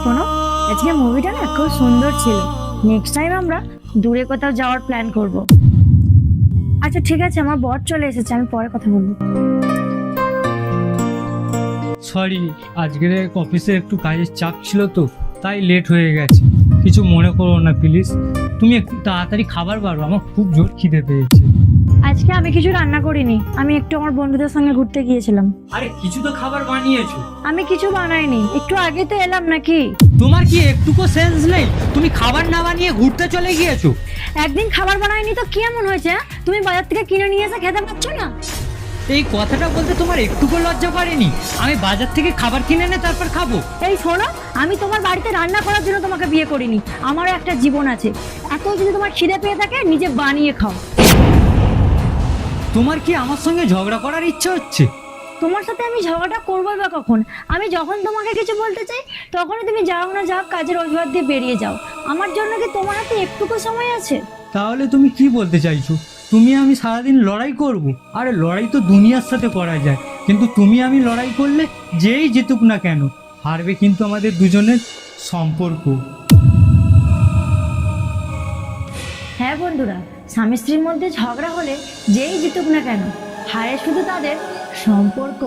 শোনো, আজকে মুভিটা না খুব সুন্দর ছিল। নেক্সট টাইম আমরা দূরে কোথাও যাওয়ার প্ল্যান করব। আচ্ছা ঠিক আছে, আমার বর চলে এসেছে, আমি পরে কথা বলবো। সরি, আজকের অফিসে একটু কাজের চাপ ছিল তো, তাই লেট হয়ে গেছে। কিছু মনে করো না প্লিজ। তুমি একটু তাড়াতাড়ি খাবার বাড়ো, আমার খুব জোর খিদে পেয়েছে। আজকে আমি কিছু রান্না করিনি, আমি একটু আমার বন্ধুদের সঙ্গে ঘুরতে গিয়েছিলাম। আরে কিছু তো খাবার বানিয়েছো। আমি কিছু বানাইনি, একটু আগে তো এলাম নাকি। তোমার কি একটুকু সেন্স নেই? তুমি খাবার না বানিয়ে ঘুরতে চলে গিয়েছো। একদিন খাবার বানাইনি তো কি এমন হয়েছে? তুমি বাজার থেকে কিনে নিয়ে এসে খেতে পারছো না? এই কথাটা বলতে তোমার একটুকু লজ্জা করেনি? আমি বাজার থেকে খাবার কিনে এনে তারপর খাবো? এই শোনো, আমি তোমার বাড়িতে রান্না করার জন্য তোমাকে বিয়ে করিনি। আমারও একটা জীবন আছে। এত যদি তোমার খিদে পেয়ে থাকে, নিজে বানিয়ে খাও। তোমার কি আমার সঙ্গে ঝগড়া করার ইচ্ছে হচ্ছে? তোমার সাথে আমি ঝগড়াটা করবোই বা কখন? আমি যখন তোমাকে কিছু বলতে চাই তখনই তুমি যাও না যাও কাজের অজুহাত দিয়ে বেরিয়ে যাও। আমার জন্য কি তোমার হাতে একটুকু সময় আছে? তাহলে তুমি কি বলতে চাইছো? তুমি আমি সারাদিন লড়াই করব? আরে লড়াই তো দুনিয়ার সাথে করা যায়, কিন্তু তুমি আমি লড়াই করলে যেই জিতুক না কেন, হারবে কিন্তু আমাদের দুজনের সম্পর্ক। হ্যাঁ বন্ধুরা, স্বামী স্ত্রীর মধ্যে ঝগড়া হলে যেই জিতুক না কেন, হারে শুধু তাদের সম্পর্ক।